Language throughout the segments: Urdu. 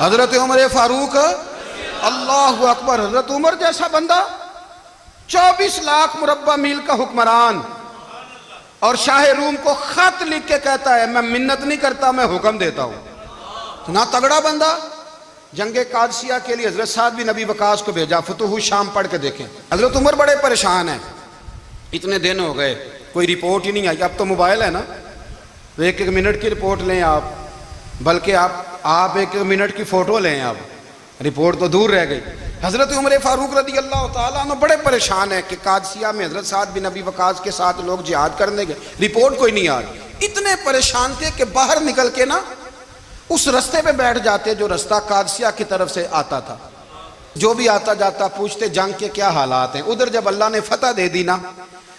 حضرت عمر فاروق اللہ اکبر. حضرت عمر جیسا بندہ 24 لاکھ مربع میل کا حکمران اور شاہ روم کو خط لکھ کے کہتا ہے میں منت نہیں کرتا میں حکم دیتا ہوں. اتنا تگڑا بندہ. جنگ قادسیہ کے لیے حضرت سعد بن ابی وقاص کو بھیجا. فتوح شام پڑھ کے دیکھیں. حضرت عمر بڑے پریشان ہیں. اتنے دن ہو گئے کوئی رپورٹ ہی نہیں آئی. اب تو موبائل ہے نا, ایک ایک منٹ کی رپورٹ لیں آپ, بلکہ آپ ایک منٹ کی فوٹو لیں. آپ رپورٹ تو دور رہ گئی. حضرت عمر فاروق رضی اللہ تعالیٰ عنہ بڑے پریشان ہیں کہ قادسیہ میں حضرت سعد بن ابی وقاص کے ساتھ لوگ جہاد کرنے گئے, رپورٹ کوئی نہیں آ رہی. اتنے پریشان تھے کہ باہر نکل کے نا اس رستے پہ بیٹھ جاتے جو رستہ قادسیہ کی طرف سے آتا تھا. جو بھی آتا جاتا پوچھتے جنگ کے کیا حالات ہیں. ادھر جب اللہ نے فتح دے دی نا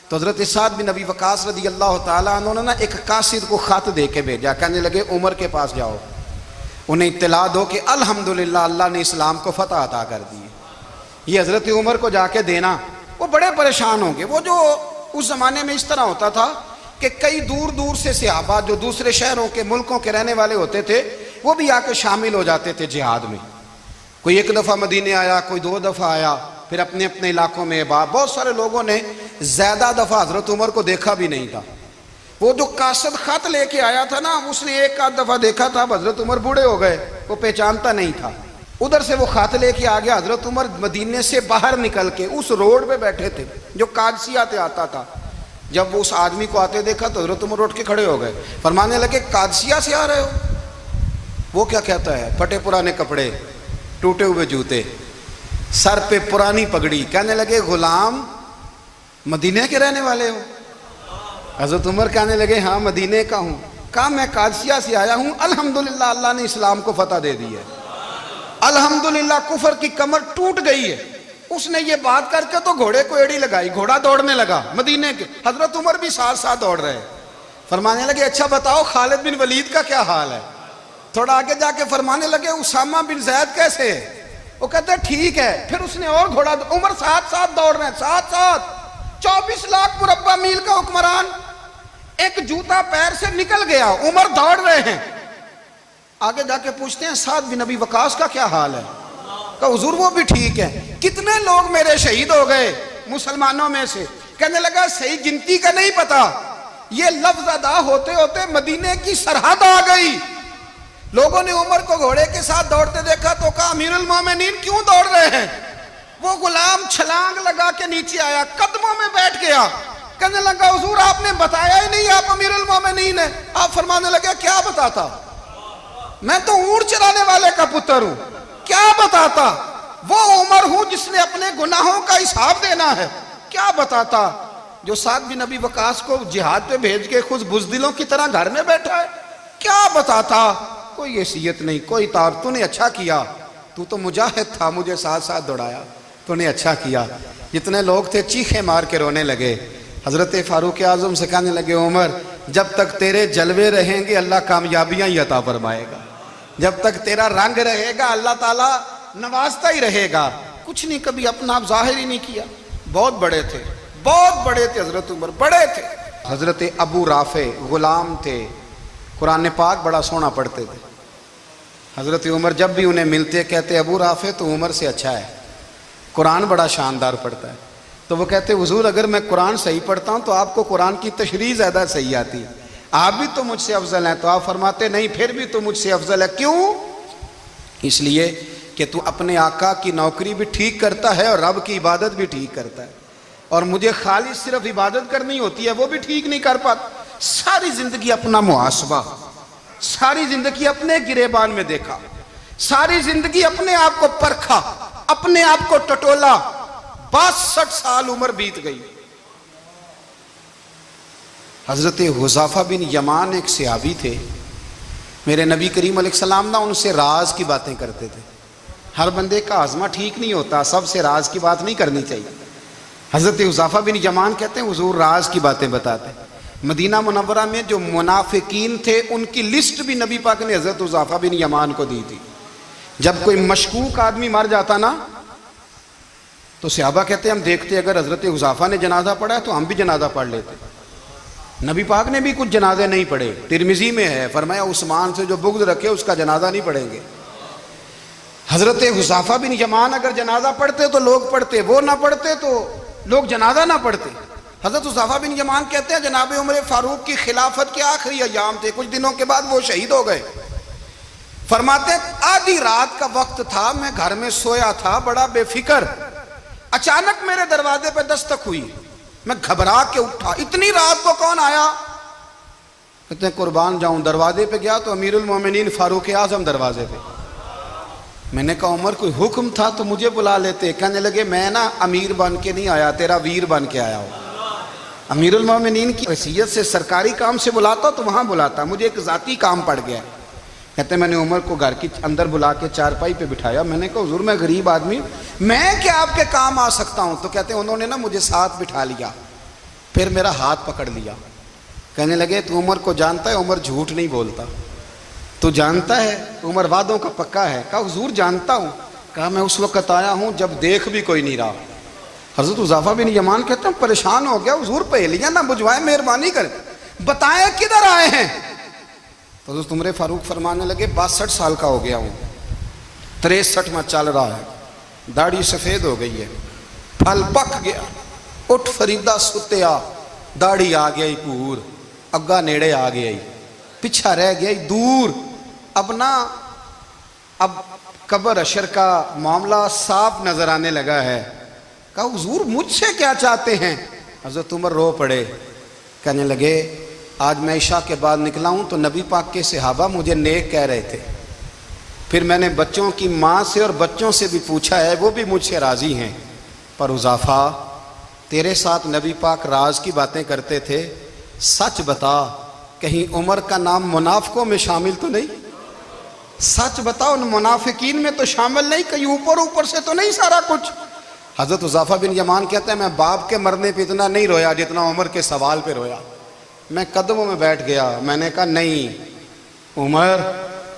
تو حضرت سعد بن ابی وقاص رضی اللہ تعالیٰ عنہ نے نا ایک قاصد کو خط دے کے بھیجا. کہنے لگے عمر کے پاس جاؤ, انہیں اطلاع دو کہ الحمدللہ اللہ نے اسلام کو فتح عطا کر دی. یہ حضرت عمر کو جا کے دینا. وہ بڑے پریشان ہوں گے. وہ جو اس زمانے میں اس طرح ہوتا تھا کہ کئی دور دور سے صحابہ جو دوسرے شہروں کے ملکوں کے رہنے والے ہوتے تھے وہ بھی آ کے شامل ہو جاتے تھے جہاد میں. کوئی ایک دفعہ مدینے آیا, کوئی 2 دفعہ آیا, پھر اپنے اپنے علاقوں میں. بہت سارے لوگوں نے زیادہ دفعہ حضرت عمر کو دیکھا بھی نہیں تھا. وہ جو قاصد خط لے کے آیا تھا نا اس نے ایک آدھ دفعہ دیکھا تھا. حضرت عمر بوڑھے ہو گئے, وہ پہچانتا نہیں تھا. ادھر سے وہ خط لے کے آ گیا. حضرت عمر مدینے سے باہر نکل کے اس روڈ پہ بیٹھے تھے جو قادسیہ سے آتا تھا. جب وہ اس آدمی کو آتے دیکھا تو حضرت عمر اٹھ کے کھڑے ہو گئے, فرمانے لگے قادسیہ سے آ رہے ہو؟ وہ کیا کہتا ہے؟ پھٹے پرانے کپڑے, ٹوٹے ہوئے جوتے, سر پہ پرانی پگڑی. کہنے لگے غلام مدینے کے رہنے والے ہو؟ حضرت عمر کہنے لگے ہاں مدینے کا ہوں. کہا میں قادسیہ سے آیا ہوں, الحمدللہ اللہ نے اسلام کو فتح دے دی ہے, الحمدللہ کفر کی کمر ٹوٹ گئی ہے. اس نے یہ بات کر کے تو گھوڑے کو ایڑی لگائی, گھوڑا دوڑنے لگا مدینے کے. حضرت عمر بھی ساتھ ساتھ دوڑ رہے. فرمانے لگے اچھا بتاؤ خالد بن ولید کا کیا حال ہے؟ تھوڑا آگے جا کے فرمانے لگے اسامہ بن زید کیسے ہے؟ وہ کہتے ہیں ٹھیک ہے. پھر اس نے اور گھوڑا. عمر ساتھ ساتھ دوڑ رہے ہیں, ساتھ ساتھ. 24 لاکھ مربع میل کا حکمران, ایک جوتا پیر سے نکل گیا, عمر دوڑ رہے ہیں. آگے جا کے پوچھتے ہیں سعد بن ابی وقاص کا کیا حال ہے؟ کہا حضور وہ بھی ٹھیک ہے. کتنے لوگ میرے شہید ہو گئے مسلمانوں میں سے؟ کہنے لگا صحیح گنتی کا نہیں پتا. یہ لفظ ادا ہوتے ہوتے مدینے کی سرحد آ گئی. لوگوں نے عمر کو گھوڑے کے ساتھ دوڑتے دیکھا تو کہا امیر المومنین کیوں دوڑ رہے ہیں؟ وہ غلام چھلانگ لگا کے نیچے آیا, قدموں میں بیٹھ گیا. کہنے لگا حضور آپ نے بتایا ہی نہیں آپ امیر المومنین ہیں. آپ فرمانے لگے کیا بتاتا؟ میں تو اونٹ چرانے والے کا پتر ہوں, کیا بتاتا؟ وہ عمر ہوں جس نے اپنے گناہوں کا حساب دینا ہے. کیا بتاتا؟ جو سعد بن ابی وقاص کو جہاد پہ بھیج کے خود بزدلوں کی طرح گھر میں بیٹھا ہے. کیا بتاتا؟ کوئی حیثیت نہیں, کوئی تار. تو نے اچھا کیا, تو تو مجاہد تھا, مجھے ساتھ ساتھ دوڑایا, تو نے اچھا کیا. جتنے لوگ تھے چیخیں مار کے رونے لگے. حضرت فاروق اعظم سے کہنے لگے عمر جب تک تیرے جلوے رہیں گے اللہ کامیابیاں ہی عطا فرمائے گا, جب تک تیرا رنگ رہے گا اللہ تعالیٰ نوازتا ہی رہے گا. کچھ نہیں کبھی اپنا آپ ظاہر ہی نہیں کیا. بہت بڑے تھے, بہت بڑے تھے حضرت عمر, بڑے تھے. حضرت ابو رافع غلام تھے, قرآن پاک بڑا سونا پڑھتے تھے. حضرت عمر جب بھی انہیں ملتے کہتے ابو رافع تو عمر سے اچھا ہے, قرآن بڑا شاندار پڑھتا ہے. تو وہ کہتے حضور اگر میں قرآن صحیح پڑھتا ہوں تو آپ کو قرآن کی تشریح زیادہ صحیح آتی ہے, آپ بھی تو مجھ سے افضل ہیں. تو آپ فرماتے نہیں پھر بھی تو مجھ سے افضل ہے. کیوں؟ اس لیے کہ تو اپنے آقا کی نوکری بھی ٹھیک کرتا ہے اور رب کی عبادت بھی ٹھیک کرتا ہے, اور مجھے خالص صرف عبادت کرنی ہوتی ہے وہ بھی ٹھیک نہیں کر پاتا. ساری زندگی اپنا محاسبہ, ساری زندگی اپنے گریبان میں دیکھا, ساری زندگی اپنے آپ کو پرکھا, اپنے آپ کو ٹٹولا. 62 سال عمر بیت گئی. حضرت حذیفہ بن یمان ایک صحابی تھے, میرے نبی کریم علیہ السلام نا ان سے راز کی باتیں کرتے تھے. ہر بندے کا ہاضمہ ٹھیک نہیں ہوتا, سب سے راز کی بات نہیں کرنی چاہیے. حضرت حذیفہ بن یمان کہتے ہیں حضور راز کی باتیں بتاتے. مدینہ منورہ میں جو منافقین تھے ان کی لسٹ بھی نبی پاک نے حضرت حذیفہ بن یمان کو دی تھی. جب کوئی مشکوک آدمی مر جاتا نا تو صحابہ کہتے ہیں ہم دیکھتے اگر حضرت حذیفہ نے جنازہ پڑھا ہے تو ہم بھی جنازہ پڑھ لیتے. نبی پاک نے بھی کچھ جنازے نہیں پڑھے, ترمذی میں ہے, فرمایا عثمان سے جو بغض رکھے اس کا جنازہ نہیں پڑھیں گے. حضرت حذیفہ بن یمان اگر جنازہ پڑھتے تو لوگ پڑھتے، وہ نہ پڑھتے تو لوگ جنازہ نہ پڑھتے۔ حضرت حذیفہ بن یمان کہتے ہیں جناب عمر فاروق کی خلافت کے آخری ایام تھے، کچھ دنوں کے بعد وہ شہید ہو گئے۔ فرماتے ہیں آدھی رات کا وقت تھا، میں گھر میں سویا تھا بڑا بے فکر، اچانک میرے دروازے پہ دستک ہوئی، میں گھبرا کے اٹھا، اتنی رات کو کون آیا؟ کہتے ہیں قربان جاؤں، دروازے پہ گیا تو امیر المومنین فاروق اعظم دروازے پہ۔ میں نے کہا عمر کوئی حکم تھا تو مجھے بلا لیتے۔ کہنے لگے میں نا امیر بن کے نہیں آیا، تیرا ویر بن کے آیا ہوں۔ امیر المومنین کی حیثیت سے سرکاری کام سے بلاتا تو وہاں بلاتا، مجھے ایک ذاتی کام پڑ گیا۔ کہتے ہیں میں نے عمر کو گھر کی اندر بلا کے چارپائی پہ بٹھایا، میں نے کہا حضور میں غریب آدمی، میں کیا آپ کے کام آ سکتا ہوں؟ تو کہتے ہیں انہوں نے نا مجھے ساتھ بٹھا لیا، پھر میرا ہاتھ پکڑ لیا، کہنے لگے تو عمر کو جانتا ہے؟ عمر جھوٹ نہیں بولتا، تو جانتا ہے عمر وعدوں کا پکا ہے؟ کہا حضور جانتا ہوں۔ کہا میں اس وقت آیا ہوں جب دیکھ بھی کوئی نہیں رہا۔ حضرت حذیفہ بن یمان کہتے ہیں پریشان ہو گیا، حضور پہلیاں نہ بجھوائے، مہربانی کریں بتائیں کدھر آئے ہیں؟ تو حضرت عمر فاروق فرمانے لگے 62 سال کا ہو گیا ہوں، 63 میں چل رہا ہے، داڑھی سفید ہو گئی ہے، پھل پک گیا، اٹھ فریدہ ستیا، داڑھی آ گئی پور، اگا نیڑے آ گئی، پیچھا رہ گئی دور، اب قبر اشر کا معاملہ صاف نظر آنے لگا ہے۔ کہا حضور مجھ سے کیا چاہتے ہیں؟ حضرت عمر رو پڑے، کہنے لگے آج میں عشاء کے بعد نکلا ہوں تو نبی پاک کے صحابہ مجھے نیک کہہ رہے تھے، پھر میں نے بچوں کی ماں سے اور بچوں سے بھی پوچھا ہے، وہ بھی مجھ سے راضی ہیں، پر حذیفہ تیرے ساتھ نبی پاک راز کی باتیں کرتے تھے، سچ بتا کہیں عمر کا نام منافقوں میں شامل تو نہیں؟ سچ بتا ان منافقین میں تو شامل نہیں، کہیں اوپر سے تو نہیں سارا کچھ؟ حضرت حذیفہ بن یمان کہتے ہیں میں باپ کے مرنے پہ اتنا نہیں رویا جتنا عمر کے سوال پہ رویا۔ میں قدموں میں بیٹھ گیا، میں نے کہا نہیں عمر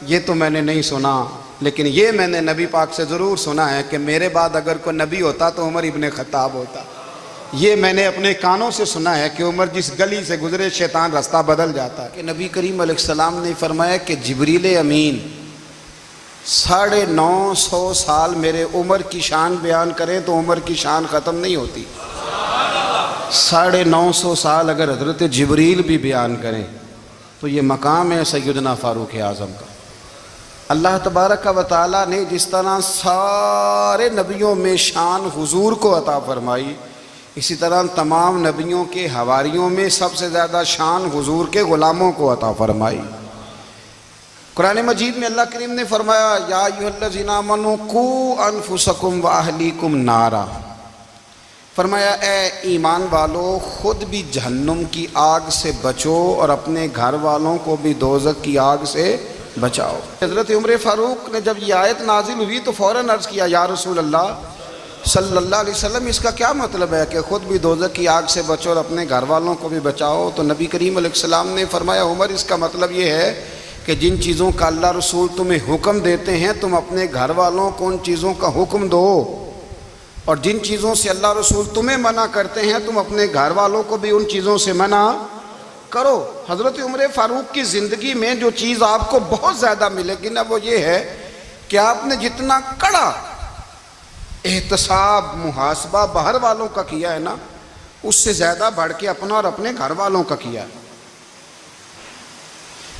یہ تو میں نے نہیں سنا، لیکن یہ میں نے نبی پاک سے ضرور سنا ہے کہ میرے بعد اگر کوئی نبی ہوتا تو عمر ابن خطاب ہوتا۔ یہ میں نے اپنے کانوں سے سنا ہے کہ عمر جس گلی سے گزرے شیطان رستہ بدل جاتا ہے۔ کہ نبی کریم علیہ السلام نے فرمایا کہ جبریل امین 950 سال میرے عمر کی شان بیان کریں تو عمر کی شان ختم نہیں ہوتی۔ 950 سال اگر حضرت جبریل بھی بیان کریں تو یہ مقام ہے سیدنا فاروق اعظم کا۔ اللہ تبارک و تعالیٰ نے جس طرح سارے نبیوں میں شان حضور کو عطا فرمائی، اسی طرح تمام نبیوں کے حواریوں میں سب سے زیادہ شان حضور کے غلاموں کو عطا فرمائی۔ قرآن مجید میں اللہ کریم نے فرمایا یا ایھا الذین آمنوا قوا انفسکم واہلیکم نارا، فرمایا اے ایمان والو خود بھی جہنم کی آگ سے بچو اور اپنے گھر والوں کو بھی دوزخ کی آگ سے بچاؤ۔ حضرت عمر فاروق نے جب یہ آیت نازل ہوئی تو فوراً عرض کیا یا رسول اللہ صلی اللہ علیہ وسلم اس کا کیا مطلب ہے کہ خود بھی دوزخ کی آگ سے بچو اور اپنے گھر والوں کو بھی بچاؤ؟ تو نبی کریم علیہ السلام نے فرمایا عمر اس کا مطلب یہ ہے کہ جن چیزوں کا اللہ رسول تمہیں حکم دیتے ہیں تم اپنے گھر والوں کو ان چیزوں کا حکم دو، اور جن چیزوں سے اللہ رسول تمہیں منع کرتے ہیں تم اپنے گھر والوں کو بھی ان چیزوں سے منع کرو۔ حضرت عمر فاروق کی زندگی میں جو چیز آپ کو بہت زیادہ ملے گی نا وہ یہ ہے کہ آپ نے جتنا کڑا احتساب محاسبہ باہر والوں کا کیا ہے نا اس سے زیادہ بڑھ کے اپنا اور اپنے گھر والوں کا کیا ہے۔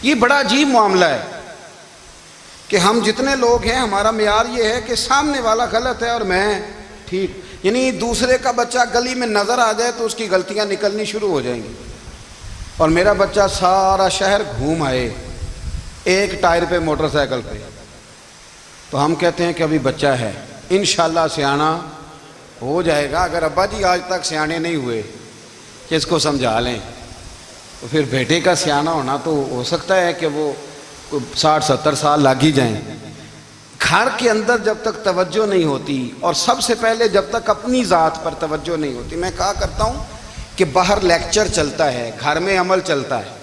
یہ بڑا عجیب معاملہ ہے کہ ہم جتنے لوگ ہیں ہمارا معیار یہ ہے کہ سامنے والا غلط ہے اور میں ٹھیک، یعنی دوسرے کا بچہ گلی میں نظر آ جائے تو اس کی غلطیاں نکلنی شروع ہو جائیں گی، اور میرا بچہ سارا شہر گھوم آئے ایک ٹائر پہ موٹر سائیکل پہ تو ہم کہتے ہیں کہ ابھی بچہ ہے، انشاءاللہ سیانا ہو جائے گا۔ اگر ابا جی آج تک سیانے نہیں ہوئے کہ اس کو سمجھا لیں تو پھر بیٹے کا سیانا ہونا تو ہو سکتا ہے کہ وہ 60-70 سال لگ ہی جائیں۔ گھر کے اندر جب تک توجہ نہیں ہوتی اور سب سے پہلے جب تک اپنی ذات پر توجہ نہیں ہوتی، میں کہا کرتا ہوں کہ باہر لیکچر چلتا ہے گھر میں عمل چلتا ہے،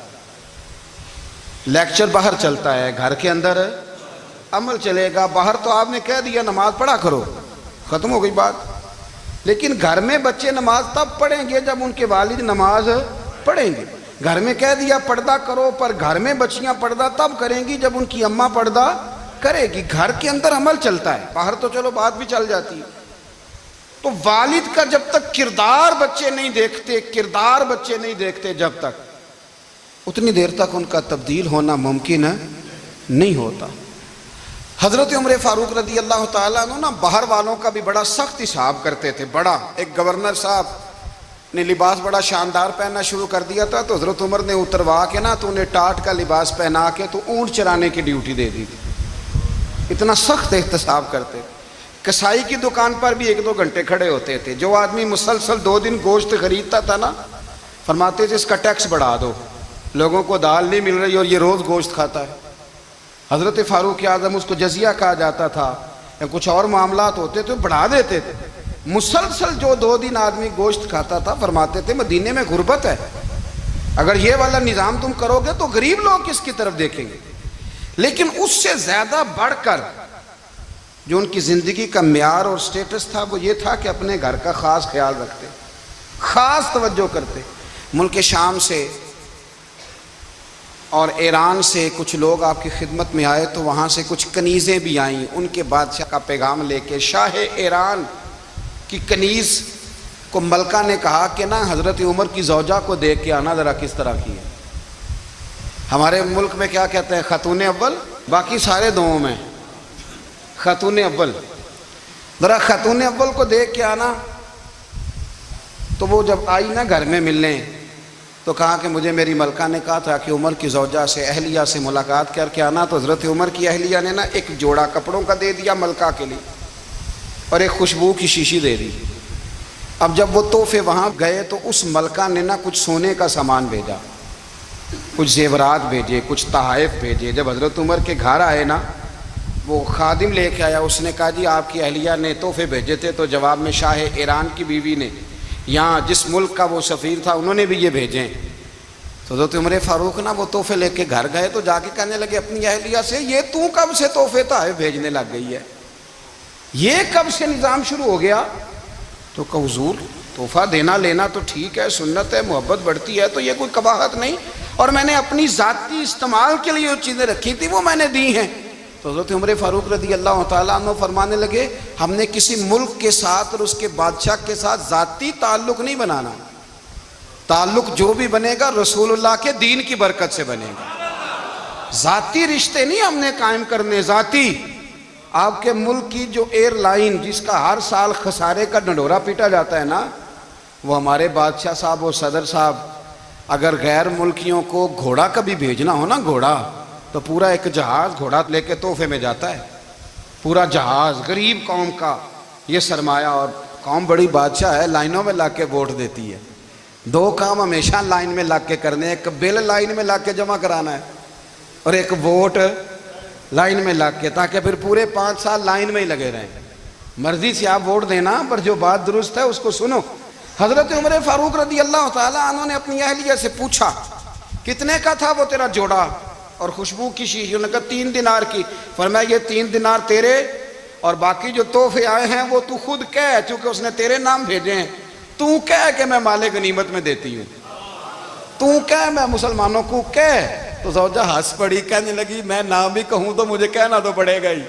لیکچر باہر چلتا ہے گھر کے اندر عمل چلے گا۔ باہر تو آپ نے کہہ دیا نماز پڑھا کرو، ختم ہو گئی بات، لیکن گھر میں بچے نماز تب پڑھیں گے جب ان کے والد نماز پڑھیں گے۔ گھر میں کہہ دیا پردہ کرو، پر گھر میں بچیاں پردہ تب کریں گی جب ان کی اماں پردہ کرے گی؟ گھر کے اندر عمل چلتا ہے، باہر تو چلو بات بھی چل جاتی ہے۔ تو والد کا جب تک کردار بچے نہیں دیکھتے جب تک، اتنی دیر تک ان کا تبدیل ہونا ممکن نہیں ہوتا۔ حضرت عمر فاروق رضی اللہ تعالیٰ عنہ نا باہر والوں کا بھی بڑا سخت حساب کرتے تھے۔ بڑا ایک گورنر صاحب نے لباس بڑا شاندار پہننا شروع کر دیا تھا، تو حضرت عمر نے اتروا کے نا تو انہیں ٹاٹ کا لباس پہنا کے تو اونٹ چرانے کی ڈیوٹی دے دی تھی۔ اتنا سخت احتساب کرتے تھے۔ کسائی کی دکان پر بھی 1-2 گھنٹے کھڑے ہوتے تھے۔ جو آدمی مسلسل 2 دن گوشت خریدتا تھا نا، فرماتے تھے اس کا ٹیکس بڑھا دو، لوگوں کو دال نہیں مل رہی اور یہ روز گوشت کھاتا ہے۔ حضرت فاروق اعظم، اس کو جزیہ کہا جاتا تھا، یا کچھ اور معاملات ہوتے تو بڑھا دیتے تھے۔ مسلسل جو 2 دن آدمی گوشت کھاتا تھا، فرماتے تھے مدینے میں غربت ہے، اگر یہ والا نظام تم کرو گے تو غریب لوگ کس کی طرف دیکھیں گے۔ لیکن اس سے زیادہ بڑھ کر جو ان کی زندگی کا معیار اور سٹیٹس تھا وہ یہ تھا کہ اپنے گھر کا خاص خیال رکھتے، خاص توجہ کرتے۔ ملک شام سے اور ایران سے کچھ لوگ آپ کی خدمت میں آئے، تو وہاں سے کچھ کنیزیں بھی آئیں، ان کے بادشاہ کا پیغام لے کے۔ شاہ ایران کی کنیز کو ملکہ نے کہا کہ نا حضرت عمر کی زوجہ کو دیکھ کے آنا ذرا کس طرح کی ہے۔ ہمارے ملک میں کیا کہتے ہیں؟ خاتون اول، باقی سارے دوؤں میں خاتون اول۔ ذرا خاتون اول کو دیکھ کے آنا۔ تو وہ جب آئی نا گھر میں ملنے، تو کہا کہ مجھے میری ملکہ نے کہا تھا کہ عمر کی زوجہ سے، اہلیہ سے ملاقات کر کے آنا۔ تو حضرت عمر کی اہلیہ نے نا ایک جوڑا کپڑوں کا دے دیا ملکہ کے لیے، اور ایک خوشبو کی شیشی دے دی۔ اب جب وہ تحفے وہاں گئے تو اس ملکہ نے نا کچھ سونے کا سامان بھیجا، کچھ زیورات بھیجے، کچھ تحائف بھیجے۔ جب حضرت عمر کے گھر آئے نا، وہ خادم لے کے آیا، اس نے کہا جی آپ کی اہلیہ نے تحفے بھیجے تھے۔ تو جواب میں شاہ ایران کی بیوی نے، یہاں جس ملک کا وہ سفیر تھا، انہوں نے بھی یہ بھیجے۔ تو حضرت عمر فاروق نا وہ تحفے لے کے گھر گئے، تو جا کے کہنے لگے اپنی اہلیہ سے، یہ تو کب سے تحفے تحائف بھیجنے لگ گئی ہے؟ یہ کب سے نظام شروع ہو گیا؟ تو کہ حضور تحفہ دینا لینا تو ٹھیک ہے، سنت ہے، محبت بڑھتی ہے، تو یہ کوئی قباحت نہیں، اور میں نے اپنی ذاتی استعمال کے لیے جو چیزیں رکھی تھی وہ میں نے دی ہیں۔ تو حضرت عمر فاروق رضی اللہ تعالیٰ عنہ فرمانے لگے، ہم نے کسی ملک کے ساتھ اور اس کے بادشاہ کے ساتھ ذاتی تعلق نہیں بنانا، تعلق جو بھی بنے گا رسول اللہ کے دین کی برکت سے بنے گا۔ ذاتی رشتے نہیں ہم نے قائم کرنے، ذاتی۔ آپ کے ملک کی جو ایئر لائن جس کا ہر سال خسارے کا ڈنڈورا پیٹا جاتا ہے نا، وہ ہمارے بادشاہ صاحب اور صدر صاحب اگر غیر ملکیوں کو گھوڑا کبھی بھیجنا ہو نا، گھوڑا، تو پورا ایک جہاز گھوڑا لے کے تحفے میں جاتا ہے، پورا جہاز۔ غریب قوم کا یہ سرمایہ، اور قوم بڑی بادشاہ ہے، لائنوں میں لا کے ووٹ دیتی ہے۔ 2 کام ہمیشہ لائن میں لگ کے کرنے، ایک بل لائن میں لگ کے جمع کرانا ہے، اور ایک ووٹ لائن میں لگ کے، تاکہ پھر پورے 5 سال لائن میں ہی لگے رہیں۔ مرضی سے آپ ووٹ دینا، پر جو بات درست ہے اس کو سنو۔ حضرت عمر فاروق رضی اللہ تعالیٰ عنہ نے اپنی اہلیہ سے پوچھا کتنے کا تھا وہ تیرا جوڑا اور خوشبو کی شیشی؟ انہوں نے کہا 3 دینار کی۔ فرمایا یہ 3 دینار تیرے، اور باقی جو تحفے آئے ہیں وہ تو خود کہہ، چونکہ اس نے تیرے نام بھیجے ہیں، تو کہہ کہ میں مال غنیمت میں دیتی ہوں، تو کہہ میں مسلمانوں کو کہہ۔ تو زوجہ ہنس پڑی، کہنے لگی میں نام بھی کہوں تو مجھے کہنا تو پڑے گا ہی،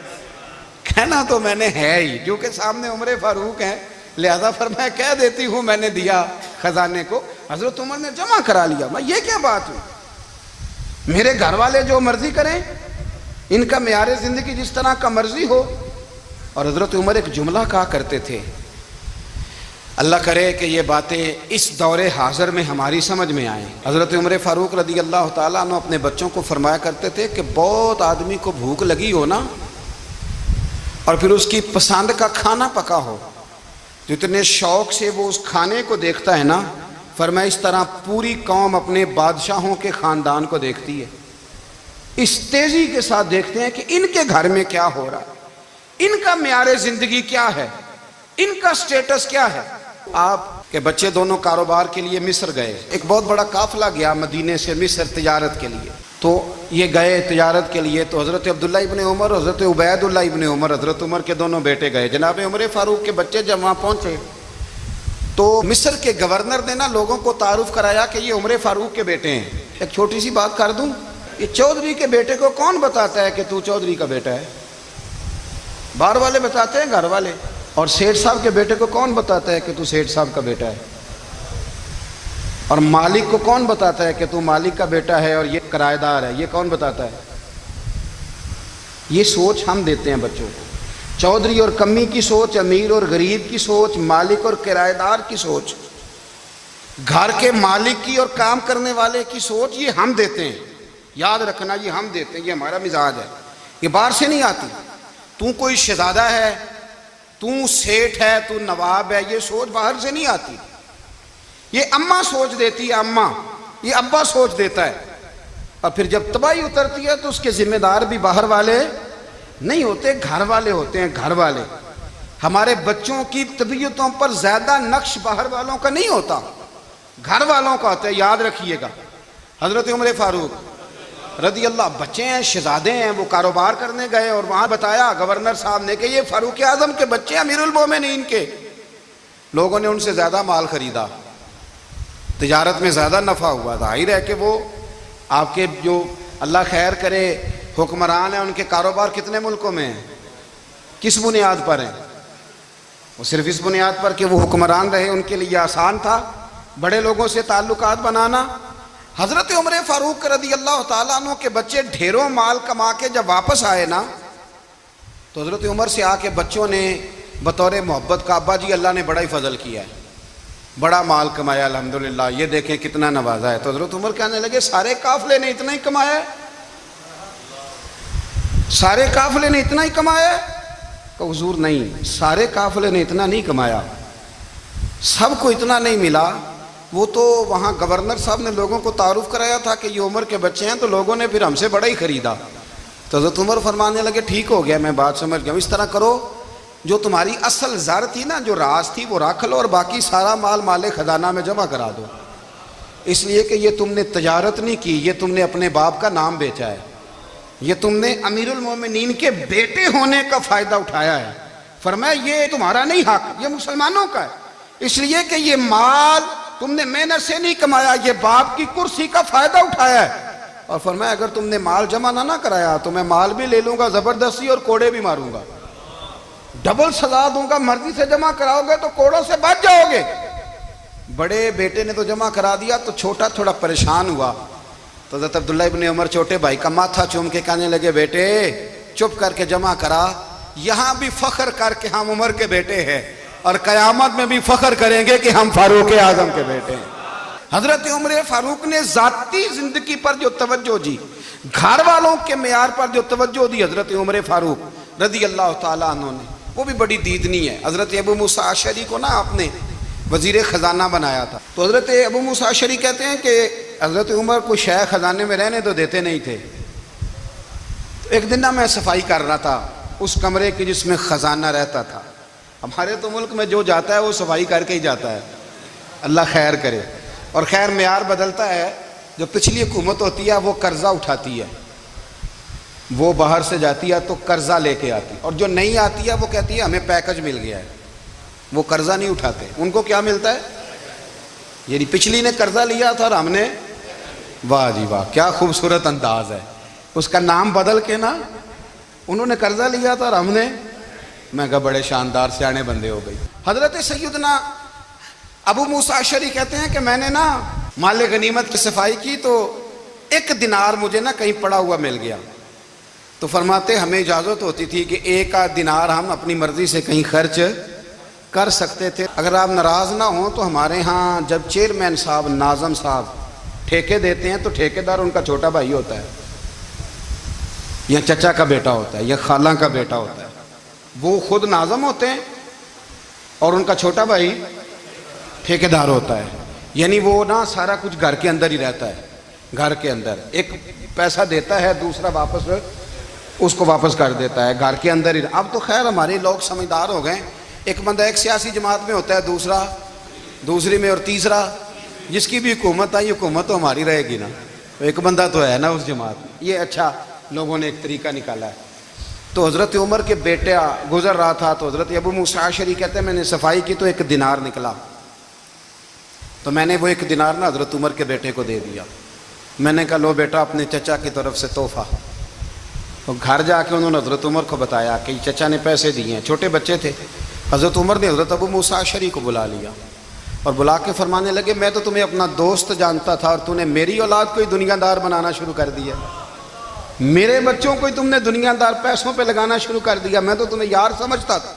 کہنا تو میں نے ہے ہی، کیونکہ سامنے عمر فاروق ہیں، لہذا فرمایا کہہ دیتی ہوں میں نے دیا خزانے کو۔ حضرت عمر نے جمع کرا لیا۔ میں یہ کیا بات ہوئی؟ میرے گھر والے جو مرضی کریں، ان کا معیار زندگی جس طرح کا مرضی ہو۔ اور حضرت عمر ایک جملہ کہا کرتے تھے، اللہ کرے کہ یہ باتیں اس دور حاضر میں ہماری سمجھ میں آئیں۔ حضرت عمر فاروق رضی اللہ تعالیٰ عنہ اپنے بچوں کو فرمایا کرتے تھے کہ بہت آدمی کو بھوک لگی ہو نا، اور پھر اس کی پسند کا کھانا پکا ہو، جتنے شوق سے وہ اس کھانے کو دیکھتا ہے نا، فرمایا اس طرح پوری قوم اپنے بادشاہوں کے خاندان کو دیکھتی ہے، اس تیزی کے ساتھ دیکھتے ہیں کہ ان کے گھر میں کیا ہو رہا ہے، ان کا معیار زندگی کیا ہے، ان کا سٹیٹس کیا ہے۔ آپ کے بچے دونوں کاروبار کے لیے مصر گئے، ایک بہت بڑا قافلہ گیا مدینے سے مصر تجارت کے لیے، تو یہ گئے تجارت کے لیے، تو حضرت عبداللہ ابن عمر، حضرت عبید اللہ ابن عمر، حضرت عمر کے دونوں بیٹے گئے۔ جناب عمر فاروق کے بچے جب وہاں پہنچے تو مصر کے گورنر نے نا لوگوں کو تعارف کرایا کہ یہ عمر فاروق کے بیٹے ہیں۔ ایک چھوٹی سی بات کر دوں، یہ چودھری کے بیٹے کو کون بتاتا ہے کہ تو چودھری کا بیٹا ہے؟ باہر والے بتاتے ہیں، گھر والے. اور سیٹھ صاحب کے بیٹے کو کون بتاتا ہے کہ تو سیٹھ صاحب کا بیٹا ہے؟ اور مالک کو کون بتاتا ہے کہ تو مالک کا بیٹا ہے اور یہ کرایہ دار ہے؟ یہ کون بتاتا ہے؟ یہ سوچ ہم دیتے ہیں بچوں کو. چودھری اور کمی کی سوچ، امیر اور غریب کی سوچ، مالک اور کرایہ دار کی سوچ، گھر کے مالک کی اور کام کرنے والے کی سوچ، یہ ہم دیتے ہیں. یاد رکھنا، یہ ہم دیتے ہیں، یہ ہمارا مزاج ہے. یہ باہر سے نہیں آتی. تو کوئی شہزادہ ہے، تو سیٹھ ہے، تو نواب ہے، یہ سوچ باہر سے نہیں آتی. یہ اماں سوچ دیتی ہے، اماں. یہ ابا سوچ دیتا ہے. اور پھر جب تباہی اترتی ہے تو اس کے ذمہ دار بھی باہر والے نہیں ہوتے، گھر والے ہوتے ہیں. گھر والے. ہمارے بچوں کی طبیعتوں پر زیادہ نقش باہر والوں کا نہیں ہوتا، گھر والوں کا ہوتا ہے. یاد رکھیے گا. حضرت عمر فاروق رضی اللہ، بچے ہیں، شہزادے ہیں، وہ کاروبار کرنے گئے اور وہاں بتایا گورنر صاحب نے کہ یہ فاروق اعظم کے بچے ہیں، امیر المومنین کے. لوگوں نے ان سے زیادہ مال خریدا، تجارت میں زیادہ نفع ہوا. ظاہر ہے کہ وہ آپ کے جو اللہ خیر کرے حکمران ہیں، ان کے کاروبار کتنے ملکوں میں ہیں، کس بنیاد پر ہیں؟ وہ صرف اس بنیاد پر کہ وہ حکمران رہے، ان کے لیے آسان تھا بڑے لوگوں سے تعلقات بنانا. حضرت عمر فاروق رضی اللہ تعالیٰ عنہ کے بچے ڈھیروں مال کما کے جب واپس آئے نا، تو حضرت عمر سے آ کے بچوں نے بطور محبت کا، ابا جی اللہ نے بڑا ہی فضل کیا ہے، بڑا مال کمایا الحمدللہ، یہ دیکھیں کتنا نوازا ہے. تو حضرت عمر کہنے لگے سارے قافلے نے اتنا ہی کمایا ہے؟ سارے قافلے نے اتنا ہی کمایا ہے؟ کہ حضور نہیں، سارے قافلے نے اتنا نہیں کمایا، سب کو اتنا نہیں ملا. وہ تو وہاں گورنر صاحب نے لوگوں کو تعارف کرایا تھا کہ یہ عمر کے بچے ہیں، تو لوگوں نے پھر ہم سے بڑا ہی خریدا. تو حضرت عمر فرمانے لگے ٹھیک ہو گیا، میں بات سمجھ گیا. اس طرح کرو، جو تمہاری اصل زر تھی نا، جو راز تھی، وہ رکھ لو اور باقی سارا مال خزانہ میں جمع کرا دو. اس لیے کہ یہ تم نے تجارت نہیں کی، یہ تم نے اپنے باپ کا نام بیچا ہے، یہ تم نے امیر المومنین کے بیٹے ہونے کا فائدہ اٹھایا ہے. فرمایا یہ تمہارا نہیں حق، یہ مسلمانوں کا ہے. اس لیے کہ یہ مال تم نے محنت سے نہیں کمایا، یہ باپ کی کرسی کا فائدہ اٹھایا ہے. اور فرمایا اگر تم نے مال جمع نہ کرایا تو میں مال بھی لے لوں گا زبردستی اور کوڑے بھی ماروں گا، ڈبل سزا دوں گا. مرضی سے جمع کراؤ گے تو کوڑوں سے بچ جاؤ گے. بڑے بیٹے نے تو جمع کرا دیا، تو چھوٹا تھوڑا پریشان ہوا. تو حضرت عبداللہ ابن عمر چھوٹے بھائی کا ماتھا چوم کے کہنے لگے بیٹے چپ کر کے جمع کرا، یہاں بھی فخر کر کے ہم عمر کے بیٹے ہیں اور قیامت میں بھی فخر کریں گے کہ ہم فاروق اعظم کے بیٹے ہیں. حضرت عمر فاروق نے ذاتی زندگی پر جو توجہ دی، گھر والوں کے معیار پر جو توجہ دی حضرت عمر فاروق رضی اللہ تعالیٰ عنہ نے، وہ بھی بڑی دیدنی ہے. حضرت ابو موسیٰ اشعری کو نا آپ نے وزیر خزانہ بنایا تھا. تو حضرت ابو موسیٰ اشعری کہتے ہیں کہ حضرت عمر کو شے خزانے میں رہنے تو دیتے نہیں تھے. ایک دن نا میں صفائی کر رہا تھا اس کمرے کی جس میں خزانہ رہتا تھا. ہمارے تو ملک میں جو جاتا ہے وہ صفائی کر کے ہی جاتا ہے، اللہ خیر کرے. اور خیر معیار بدلتا ہے. جو پچھلی حکومت ہوتی ہے وہ قرضہ اٹھاتی ہے، وہ باہر سے جاتی ہے تو قرضہ لے کے آتی، اور جو نہیں آتی ہے وہ کہتی ہے ہمیں پیکج مل گیا ہے. وہ قرضہ نہیں اٹھاتے. ان کو کیا ملتا ہے؟ یعنی پچھلی نے قرضہ لیا تھا اور ہم نے، واہ جی واہ کیا خوبصورت انداز ہے. اس کا نام بدل کے نا، انہوں نے قرضہ لیا تھا اور ہم نے، میں کہا بڑے شاندار سیانے بندے ہو گئی. حضرت سیدنا ابو موسیٰ اشعری کہتے ہیں کہ میں نے نا مال غنیمت کی صفائی کی تو ایک دینار مجھے نا کہیں پڑا ہوا مل گیا. تو فرماتے ہمیں اجازت ہوتی تھی کہ ایک آدھ دینار ہم اپنی مرضی سے کہیں خرچ کر سکتے تھے. اگر آپ ناراض نہ ہوں تو ہمارے ہاں جب چیئرمین صاحب، ناظم صاحب ٹھیکے دیتے ہیں تو ٹھیکیدار ان کا چھوٹا بھائی ہوتا ہے، یا چچا کا بیٹا ہوتا ہے، یا خالہ کا بیٹا ہوتا ہے. وہ خود ناظم ہوتے ہیں اور ان کا چھوٹا بھائی ٹھیکیدار ہوتا ہے. یعنی وہ نا سارا کچھ گھر کے اندر ہی رہتا ہے. گھر کے اندر ایک پیسہ دیتا ہے، دوسرا واپس اس کو واپس کر دیتا ہے، گھر کے اندر ہی. اب تو خیر ہمارے لوگ سمجھدار ہو گئے. ایک بندہ ایک سیاسی جماعت میں ہوتا ہے، دوسرا دوسری میں، اور تیسرا جس کی بھی حکومت آئی حکومت تو ہماری رہے گی نا، ایک بندہ تو ہے نا اس جماعت میں. یہ اچھا لوگوں نے ایک طریقہ نکالا ہے. تو حضرت عمر کے بیٹا گزر رہا تھا تو حضرت ابو موسیٰ اشعری کہتے ہیں میں نے صفائی کی تو ایک دینار نکلا. تو میں نے وہ ایک دینار نا حضرت عمر کے بیٹے کو دے دیا. میں نے کہا لو بیٹا اپنے چچا کی طرف سے تحفہ. تو گھر جا کے انہوں نے حضرت عمر کو بتایا کہ چچا نے پیسے دیے ہیں، چھوٹے بچے تھے۔ حضرت عمر نے حضرت ابو موسیٰ اشعری کو بلا لیا اور بلا کے فرمانے لگے میں تو تمہیں اپنا دوست جانتا تھا اور تو نے میری اولاد کو ہی دنیا دار بنانا شروع کر دیا، میرے بچوں کو ہی تم نے دنیا دار پیسوں پہ لگانا شروع کر دیا، میں تو تمہیں یار سمجھتا تھا۔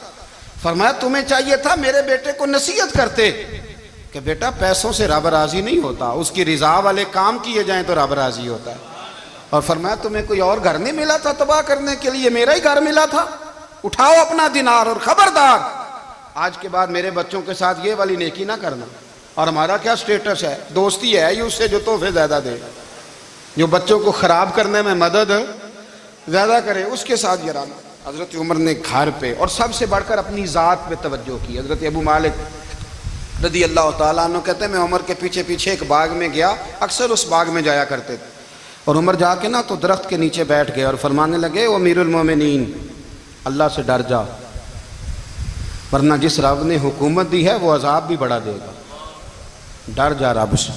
فرمایا تمہیں چاہیے تھا میرے بیٹے کو نصیحت کرتے کہ بیٹا پیسوں سے رب راضی نہیں ہوتا، اس کی رضا والے کام کیے جائیں تو رب راضی ہوتا ہے۔ اور فرمایا تمہیں کوئی اور گھر نہیں ملا تھا تباہ کرنے کے لیے، میرا ہی گھر ملا تھا، اٹھاؤ اپنا دینار اور خبردار آج کے بعد میرے بچوں کے ساتھ یہ والی نیکی نہ کرنا۔ اور ہمارا کیا سٹیٹس ہے؟ دوستی ہے ہی اس سے جو تحفے زیادہ دے، جو بچوں کو خراب کرنے میں مدد زیادہ کرے اس کے ساتھ یہ رہنا۔ حضرت عمر نے گھر پہ اور سب سے بڑھ کر اپنی ذات پہ توجہ کی۔ حضرت ابو مالک رضی اللہ تعالیٰ عنہ کہتے ہیں میں عمر کے پیچھے پیچھے ایک باغ میں گیا، اکثر اس باغ میں جایا کرتے تھے، اور عمر جا کے نا تو درخت کے نیچے بیٹھ گئے اور فرمانے لگے او امیر المومنین اللہ سے ڈر جا، ورنہ جس رب نے حکومت دی ہے وہ عذاب بھی بڑا دے گا، ڈر جا رب سے۔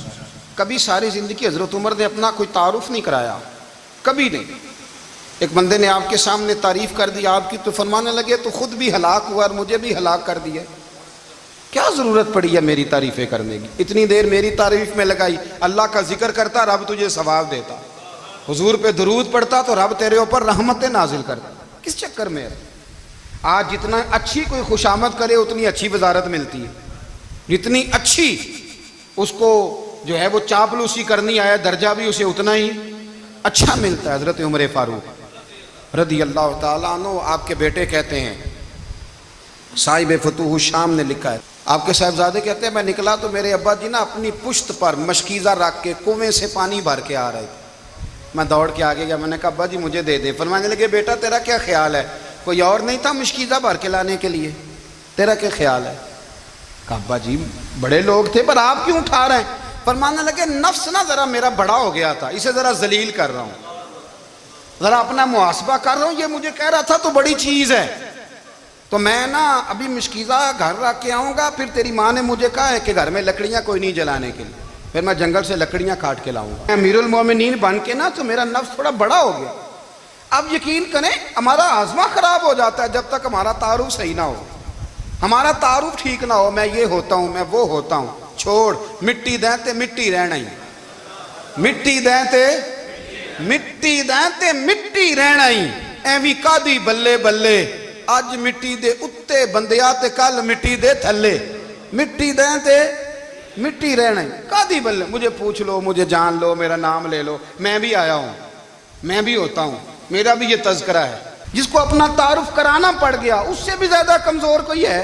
کبھی ساری زندگی حضرت عمر نے اپنا کوئی تعارف نہیں کرایا، کبھی نہیں۔ ایک بندے نے آپ کے سامنے تعریف کر دی آپ کی تو فرمانے لگے تو خود بھی ہلاک ہوا اور مجھے بھی ہلاک کر دیا، کیا ضرورت پڑی ہے میری تعریفیں کرنے کی؟ اتنی دیر میری تعریف میں لگائی، اللہ کا ذکر کرتا رب تجھے ثواب دیتا، حضور پہ درود پڑھتا تو رب تیرے اوپر رحمتیں نازل کرتا، کس چکر میں ہے؟ آج جتنا اچھی کوئی خوشامد کرے اتنی اچھی وزارت ملتی ہے، جتنی اچھی اس کو جو ہے وہ چاپلوسی کرنی آیا درجہ بھی اسے اتنا ہی اچھا ملتا ہے۔ حضرت عمر فاروق رضی اللہ تعالیٰ عنہ آپ کے بیٹے کہتے ہیں، صاحب فتوح الشام نے لکھا ہے، آپ کے صاحبزادے کہتے ہیں میں نکلا تو میرے ابا جی نا اپنی پشت پر مشکیزہ رکھ کے کنویں سے پانی بھر کے آ رہے تھے، میں دوڑ کے آگے گیا، میں نے کہا ابا جی مجھے دے دے۔ فرمانے لگے بیٹا تیرا کیا خیال ہے، کوئی اور نہیں تھا مشکیزہ بھر کے لانے کے لیے، تیرا کیا خیال ہے؟ کہا ابا جی بڑے لوگ تھے پر آپ کیوں اٹھا رہے ہیں؟ فرمانے لگے نفس نا ذرا میرا بڑا ہو گیا تھا، اسے ذرا ذلیل کر رہا ہوں، ذرا اپنا محاسبہ کر رہا ہوں، یہ مجھے کہہ رہا تھا تو بڑی چیز ہے، تو میں نا ابھی مشکیزہ گھر رکھ کے آؤں گا، پھر تیری ماں نے مجھے کہا ہے کہ گھر میں لکڑیاں کوئی نہیں جلانے کے لیے، پھر میں جنگل سے لکڑیاں کاٹ کے لاؤں گا۔ امیر المومنین بن کے نا تو میرا نفس تھوڑا بڑا ہو گیا۔ اب یقین کریں ہمارا ہاضمہ خراب ہو جاتا ہے جب تک ہمارا تعارف صحیح نہ ہو، ہمارا تعارف ٹھیک نہ ہو، میں یہ ہوتا ہوں میں وہ ہوتا ہوں، چھوڑ مٹی دیں تے مٹی رہنا ہی، مٹی دیں تے مٹی دیں تے مٹی رہنا ہی، ایویں کادی بلے بلے اج مٹی دے اتے بندیا تے کل مٹی دے تھلے، مٹی دیں تے مٹی رہنا ہی، کادی بلے، مجھے پوچھ لو مجھے جان لو میرا نام لے لو، میں بھی آیا ہوں، میں بھی ہوتا ہوں، میرا بھی یہ تذکرہ ہے۔ جس کو اپنا تعارف کرانا پڑ گیا اس سے بھی زیادہ کمزور کوئی ہے؟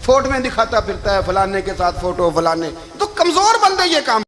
فوٹو میں دکھاتا پھرتا ہے فلانے کے ساتھ فوٹو فلانے، تو کمزور بندے یہ کام